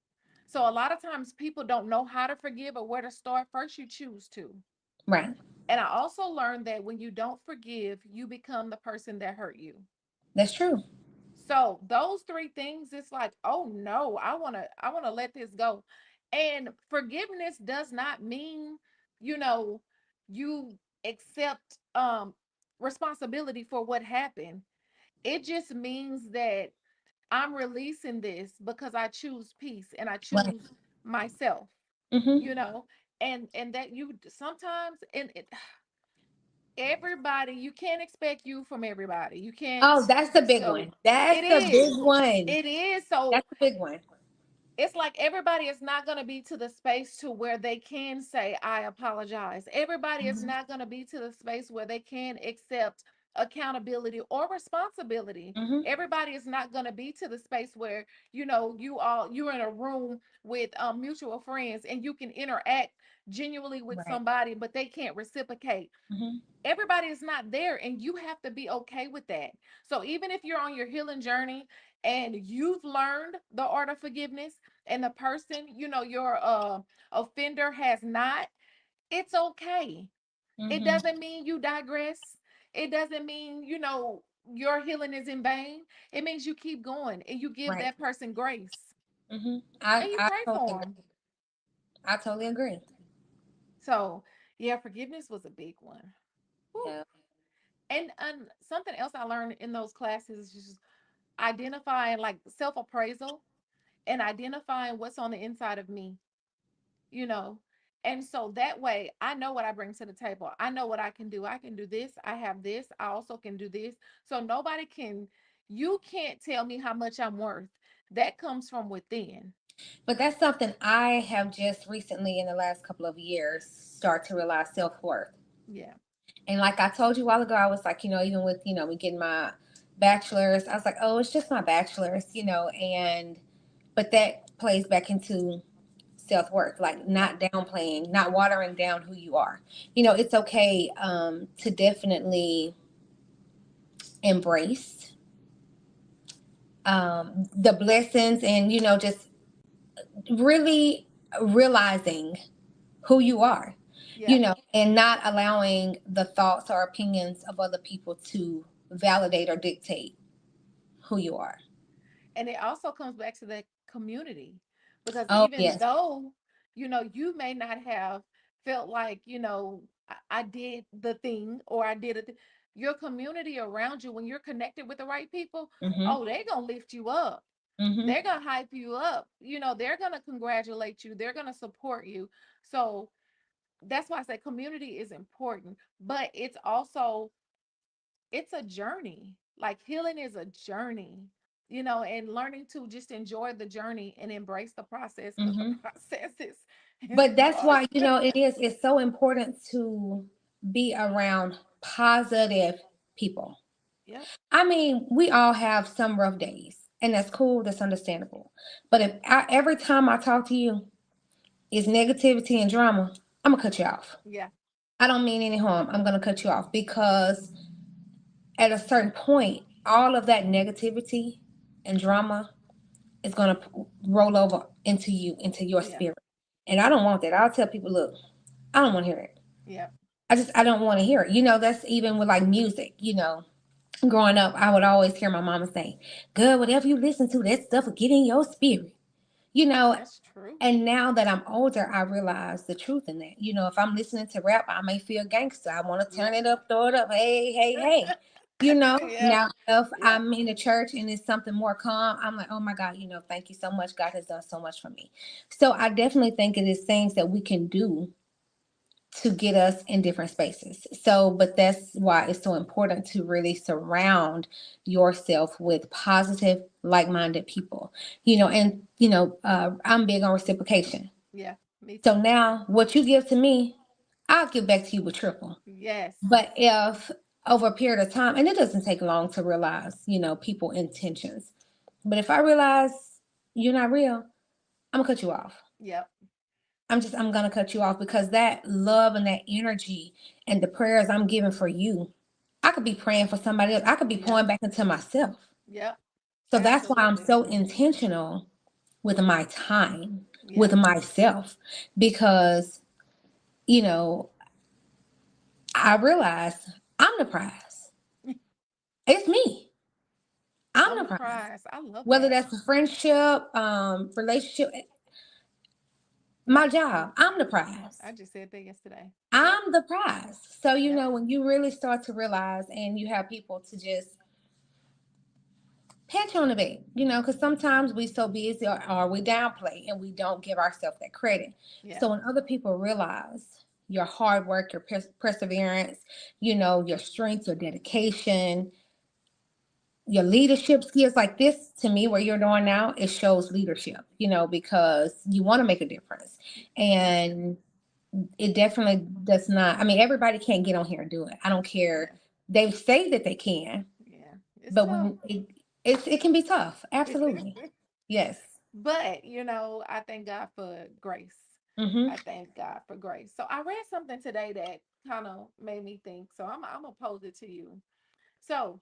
So a lot of times people don't know how to forgive or where to start. First, you choose to. Right. And I also learned that when you don't forgive, you become the person that hurt you. That's true. So those three things, it's like, oh no, I wanna let this go. And forgiveness does not mean, you know, you accept responsibility for what happened. It just means that I'm releasing this because I choose peace and I Right. choose myself, Mhm. you know, and that you sometimes and everybody, you can't expect you from everybody. You can't. Oh, that's the big So one. That's it the is. big one. It is. So That's the big one. it's like everybody is not going to be to the space to where they can say I apologize. Everybody is Mhm. not going to be to the space where they can accept accountability or responsibility. Mhm. Everybody is not going to be to the space where you're in a room with mutual friends and you can interact genuinely with Right. somebody but they can't reciprocate. Mhm. Everybody is not there and you have to be okay with that. So even if you're on your healing journey and you've learned the art of forgiveness and the person, your offender has not, it's okay. It Mhm. doesn't mean you digress. It doesn't mean, your healing is in vain. It means you keep going and you give Right. that person grace Mhm. and you I pray totally for them. agree. I totally agree. So yeah, forgiveness was a big one. Whew. Yeah. And something else I learned in those classes is just identifying like self-appraisal and identifying what's on the inside of me, you know. And so that way I know what I bring to the table. I know what I can do. I can do this. I have this. I also can do this. So you can't tell me how much I'm worth. That comes from within. But that's something I have just recently, in the last couple of years, start to realize self worth. Yeah. And like I told you a while ago, I was like, even with me getting my bachelor's, I was like, oh, it's just my bachelor's. And but that plays back into self worth, like Yep. not downplaying, not watering down who you are. It's okay to definitely embrace the blessings, and just really realizing who you are, Yep. and not allowing the thoughts or opinions of other people to validate or dictate who you are. And it also comes back to that community. Because Oh, even yes. though, you may not have felt like, I did the thing or I did it, your community around you, when you're connected with the right people, Mm-hmm. oh, they're going to lift you up. Mm-hmm. They're going to hype you up. They're going to congratulate you. They're going to support you. So that's why I say community is important, but it's a journey. Like healing is a journey, and learning to just enjoy the journey and embrace the process because the Mm-hmm. process is But that's hard. why, it's so important to be around positive people. Yep. I mean, we all have some rough days, and that's cool, that's understandable. But if every time I talk to you is negativity and drama, I'm gonna cut you off. Yeah. I don't mean any harm. I'm gonna cut you off because at a certain point, all of that negativity and drama is gonna roll over into you, into your Yeah. spirit. And I don't want that. I'll tell people, look, I don't want to hear it. Yeah. I don't want to hear it. That's even with like music, growing up, I would always hear my mama say, "Good, whatever you listen to, that stuff will get in your spirit." You know, That's true. and now that I'm older, I realize the truth in that. If I'm listening to rap, I may feel gangster. I want to turn Yep. it up, throw it up. Hey, hey, hey. Yeah. Now if Yeah. I'm in a church and it's something more calm, I'm like, oh my God, thank you so much. God has done so much for me. So I definitely think it is things that we can do to get us in different spaces. So, but that's why it's so important to really surround yourself with positive, like minded people, I'm big on reciprocation. Yeah. Me So too. now what you give to me, I'll give back to you with triple. Yes. But if over a period of time, and it doesn't take long to realize, people intentions. But if I realize you're not real, I'm gonna cut you off. Yep. I'm gonna cut you off because that love and that energy and the prayers I'm giving for you, I could be praying for somebody else. I could be Yep. pouring back into myself. Yep. So that's why I'm Absolutely. so intentional with my time, with Yeah. myself, because, you know, I realize I'm the prize. It's me. I'm I'm the the prize. prize. I love Whether that. that's a friendship, relationship, my Yep. job, I'm the prize. I just said that yesterday. Yep. I'm the prize. So, Yep. when you really start to realize and you have people to just pat you on the back, because sometimes we so busy or we downplay and we don't give ourselves that credit. Yeah. So when other people realize your hard work, your perseverance, your strength, your dedication, your leadership skills like this to me, where you're doing now, it shows leadership, because you want to make a difference. Yeah. And it definitely does not. I mean, everybody can't get on here and do it. I don't care. Yeah. They say that they can, Yeah. It's but tough. when it can be tough. Absolutely. Yes. But, I thank God for grace. Mm-hmm. I thank God for grace. So I read something today that kind of made me think. So I'm gonna pose it to you. So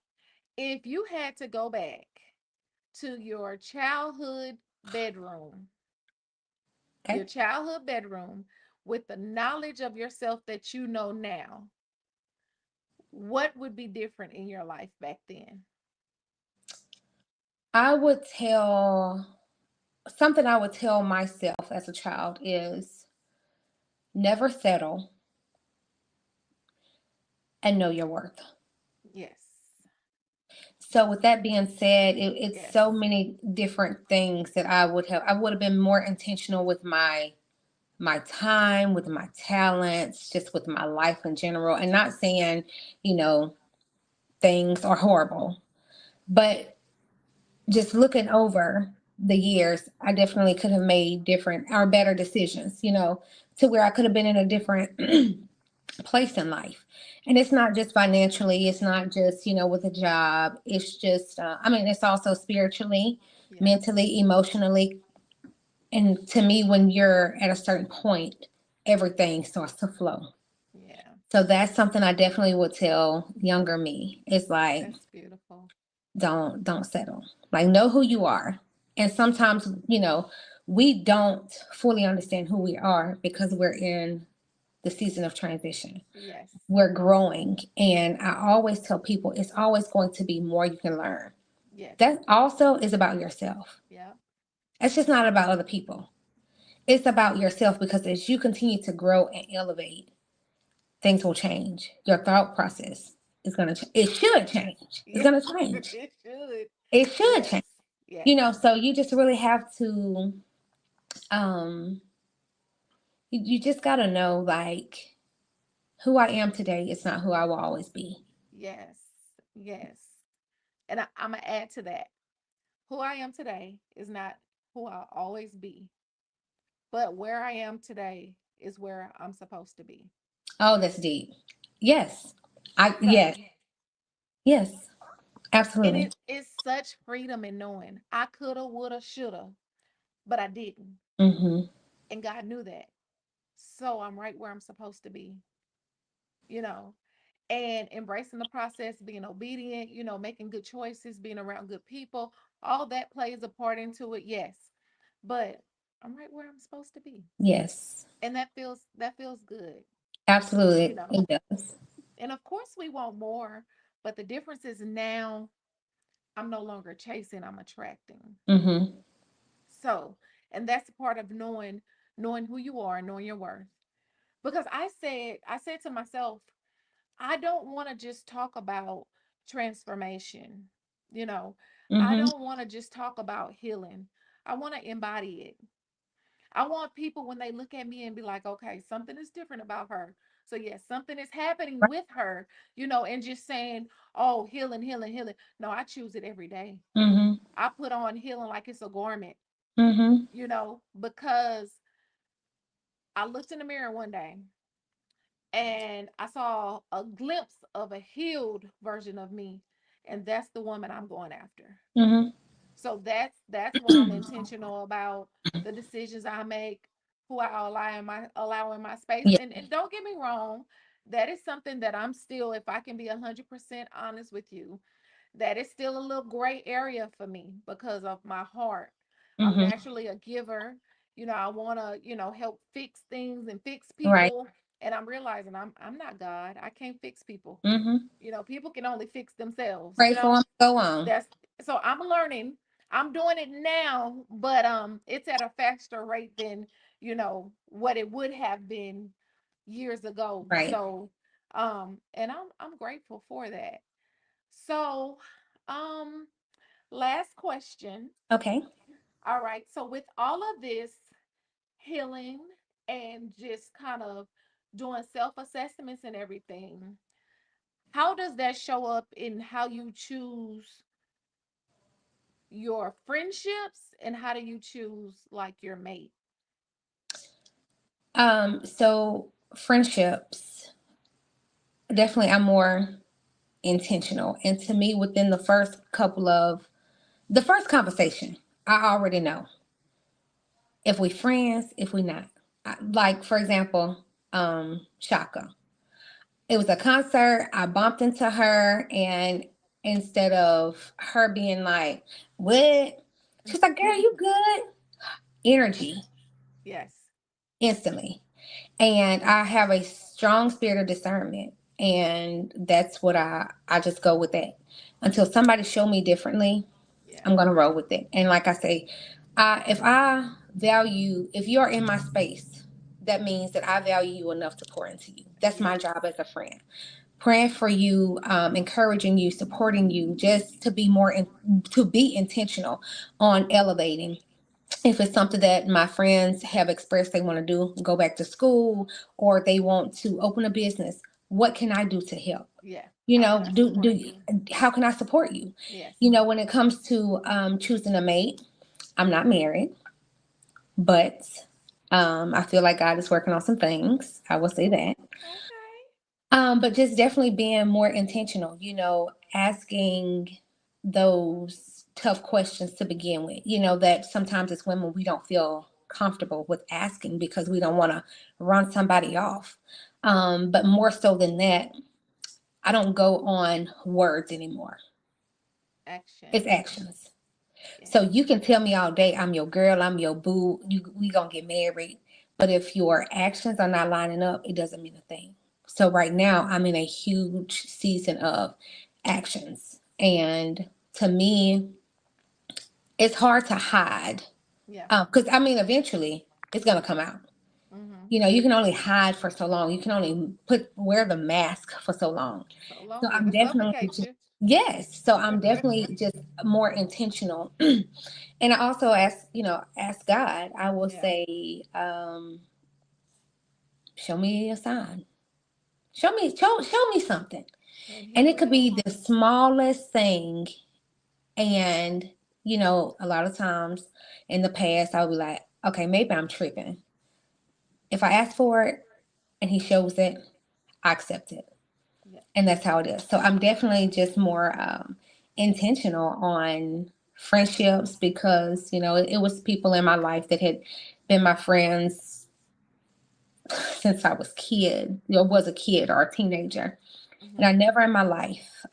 if you had to go back to your Okay. childhood bedroom with the knowledge of yourself that you know now, what would be different in your life back then? I would tell something I would tell myself as a child is never settle and know your worth. Yes. So with that being said, it's Yes. so many different things that I would have been more intentional with my time, with my talents, just with my life in general. And not saying, you know, things are horrible, but just looking over the years, I definitely could have made different or better decisions, to where I could have been in a different place in life. And it's not just financially, it's not just, with a job. It's just, it's also spiritually, Yeah. mentally, emotionally. And to me, when you're at a certain point, everything starts to flow. Yeah. So that's something I definitely would tell younger me. It's like, That's beautiful. don't settle. Like, know who you are. And sometimes, we don't fully understand who we are because we're in the season of transition. Yes. We're growing. And I always tell people it's always going to be more you can learn. Yes. That also is about yourself. Yeah. It's just not about other people. It's about yourself, because as you continue to grow and elevate, things will change. Your thought process is going to, it should change. It's Yeah, going to change. it should. It should Yes, change. yes, So you just really have to, um, you just got to know, like, who I am today is not who I will always be. yes, yes. And I'm gonna add to that. Who I am today is not who I'll always be, but where I am today is where I'm supposed to be. Oh, that's deep. Yes. So, Yes. Yes. and Absolutely. it is such freedom in knowing I coulda, woulda, shoulda, but I didn't. Mm-hmm. And God knew that. So I'm right where I'm supposed to be, you know, and embracing the process, being obedient, making good choices, being around good people, all that plays a part into it, yes. But I'm right where I'm supposed to be. Yes. And that feels good, you Absolutely. know. It does. And of course we want more, but the difference is now I'm no longer chasing, I'm attracting. Mm-hmm. So, and that's a part of knowing who you are, knowing your worth. Because I said to myself, I don't want to just talk about transformation. You know, I Mm-hmm. don't want to just talk about healing. I want to embody it. I want people when they look at me and be like, okay, something is different about her. So, yes, something is happening Right. with her, and just saying, oh, healing, healing, healing. No, I choose it every day. Mm-hmm. I put on healing like it's a garment, Mm-hmm. because I looked in the mirror one day and I saw a glimpse of a healed version of me, and that's the woman I'm going after. Mm-hmm. So that's why I'm intentional about the decisions I make, who I allow in my space. Yeah. And don't get me wrong, that is something that I'm still, if I can be 100% honest with you, that is still a little gray area for me because of my heart. I'm Mm-hmm. naturally a giver. I want to, help fix things and fix Right. people. And I'm realizing I'm not God. I can't fix people. Mm-hmm. People can only fix themselves. Pray for them. Go on. That's so I'm learning. I'm doing it now, but it's at a faster rate than, what it would have been years ago. Right. So and I'm grateful for that. So, um, last question. Okay. All right. So, with all of this healing and just kind of doing self assessments and everything, how does that show up in how you choose your friendships and how do you choose like your mate? So friendships, definitely I'm more intentional. And to me, within the first conversation, I already know if we friends, if we not. Like, for example, Shaka. It was a concert. I bumped into her, and instead of her being like, "What?" She's like, "Girl, you good?" Energy Yes. instantly. And I have a strong spirit of discernment, and that's what I just go with that. Until somebody show me differently, Yeah. I'm gonna roll with it. And like I say, if I value, if you're in my space, that means that I value you enough to pour into you. That's my Yes. job as a friend. Praying for you, encouraging you, supporting you, just to be to be intentional on elevating. If it's something that my friends have expressed they want to do, go back to school, or they want to open a business, what can I do to help? Yeah. How can I support Do you? how can I support you? Yes. When it comes to choosing a mate, I'm not married, but I feel like God is working on some things. I will say that. Okay. But just definitely being more intentional, asking those tough questions to begin with. That sometimes as women, we don't feel comfortable with asking because we don't want to run somebody off. But more so than that, I don't go on words anymore. It's Actions. actions. So Yes. you can tell me all day, I'm your girl, I'm your boo, we gonna get married. But if your actions are not lining up, it doesn't mean a thing. So right now, I'm in a huge season of actions. And to me, it's hard to hide Yeah. Because I mean, eventually it's gonna come out. Mm-hmm. You can only hide for so long. You can only wear the mask for so long. So So long, I'm it'll definitely suffocate you. yes. So I'm definitely just more intentional. And I also ask God. I will Yeah. say, show me a sign. Show me something. And he And it could be will. the smallest thing. And a lot of times in the past, I'll be like, okay, maybe I'm tripping. If I ask for it and he shows it, I accept it. Yeah. And that's how it is. So I'm definitely just more intentional on friendships because it was people in my life that had been my friends since I was a kid or a teenager, and Mm-hmm. I never in my life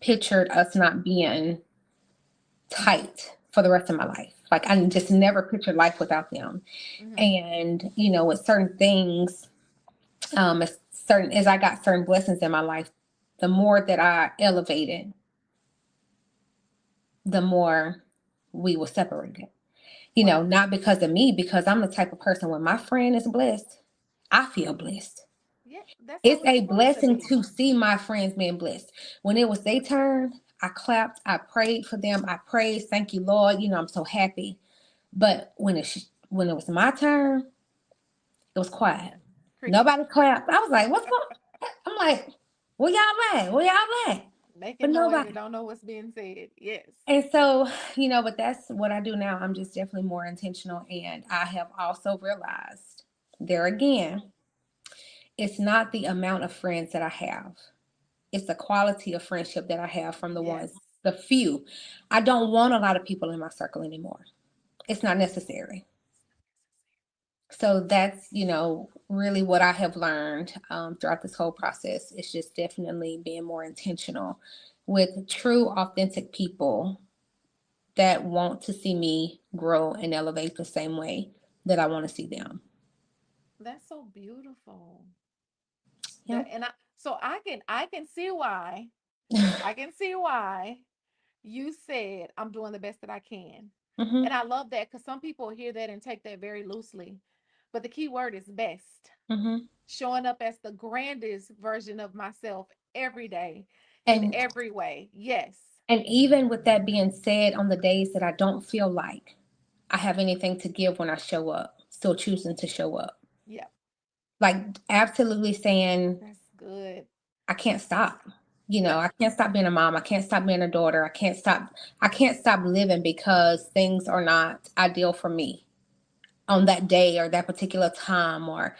pictured us not being tight for the rest of my life. Like I just never pictured life without them. Mm-hmm. And with certain things, as I got certain blessings in my life, the more that I elevated, the more we were separated. Wow. Not because of me, because I'm the type of person when my friend is blessed, I feel blessed. Yeah. That's how It's it's a supposed to blessing be. to see my friends being blessed. When it was their turn, I clapped, I prayed for them, I praised, thank you, Lord. I'm so happy. But when it was my turn, it was quiet. Yeah. Crickets. Nobody clapped. I was like, what's going? I'm like, where y'all at? Where y'all at? But Making noise and nobody. don't know what's being said. Yes. And so, but that's what I do now. I'm just definitely more intentional. And I have also realized there again, it's not the amount of friends that I have, it's the quality of friendship that I have from Yes. the few. I don't want a lot of people in my circle anymore. It's not necessary. So that's, really what I have learned throughout this whole process. It's just definitely being more intentional with true, authentic people that want to see me grow and elevate the same way that I want to see them. That's so beautiful. That Yep. and I can see why. I can see why you said I'm doing the best that I can. hmm And I love that because some people hear that and take that very loosely. But the key word is best. hmm Showing up as the grandest version of myself every day in And every way. Yes. even with that being said, on the days that I don't feel like I have anything to give when I show up, still choosing to show up. Yeah. Like absolutely saying That's good. I can't stop. Yeah. I can't stop being a mom. I can't stop being a daughter. I can't stop living because things are not ideal for me on that day or that particular time or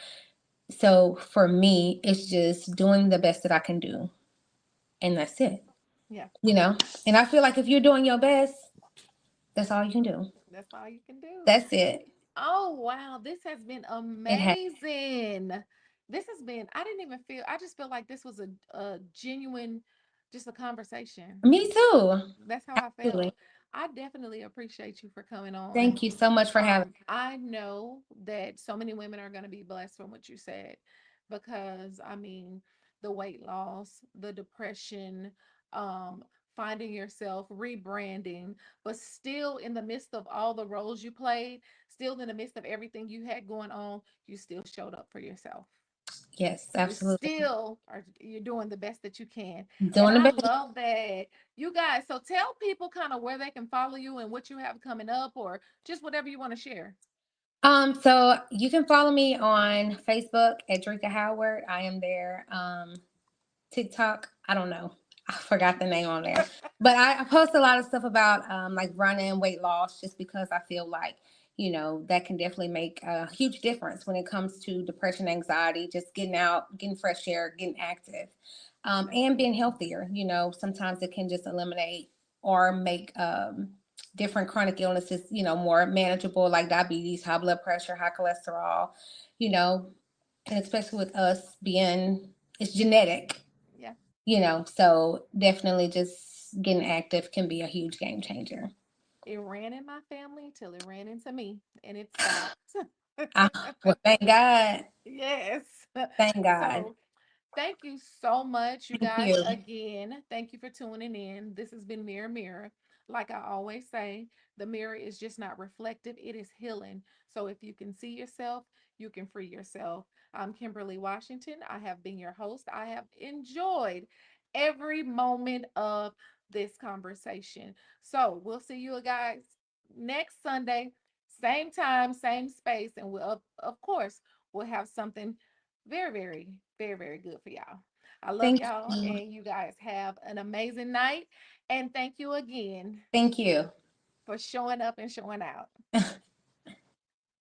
so for me it's just doing the best that I can do and that's it. Yeah. You know? And I feel like if you're doing your best, that's all you can do. That's all you can do. That's it. Oh, wow. This has been It has amazing. This has been, I didn't even feel, I just feel like this was a genuine, just a conversation. me too. That's how I felt. Absolutely. I definitely appreciate you for coming on. Thank you so much for having I know that so many women are going to be blessed from what you said because I mean, the weight loss, the depression, um, finding yourself, rebranding, but still in the midst of all the roles you played, still in the midst of everything you had going on, you still showed up for yourself. yes, You absolutely. still are you're doing the best that you can. And Doing the I best. love that. You guys, so tell people kind of where they can follow you and what you have coming up or just whatever you want to share. So you can follow me on Facebook at Edrekia Howard. I am there. TikTok, I don't know. I forgot the name on there. But I post a lot of stuff about like running, weight loss, just because I feel like, that can definitely make a huge difference when it comes to depression, anxiety, just getting out, getting fresh air, getting active, and being Absolutely. healthier. Sometimes it can just eliminate or make different chronic illnesses, more manageable, like diabetes, high blood pressure, high cholesterol, you know, and especially with us being, it's genetic, Yeah. so definitely just getting active can be a huge game changer. It ran in my family till it ran into me and it stopped. Well, thank God. Yes. Thank God. So thank you so much, you Thank guys. you. Again, thank you for tuning in. This has been Mirror Mirror. Like I always say, the mirror is just not reflective, it is healing. So if you can see yourself, you can free yourself. I'm Kimberly Washington. I have been your host. I have enjoyed every moment of this conversation. So we'll see you guys next Sunday, same time, same space. And we'll, of course, we'll have something very, very, very, very good for y'all. I love Thank y'all, you. and you guys have an amazing night. And thank you again Thank you. for showing up and showing out.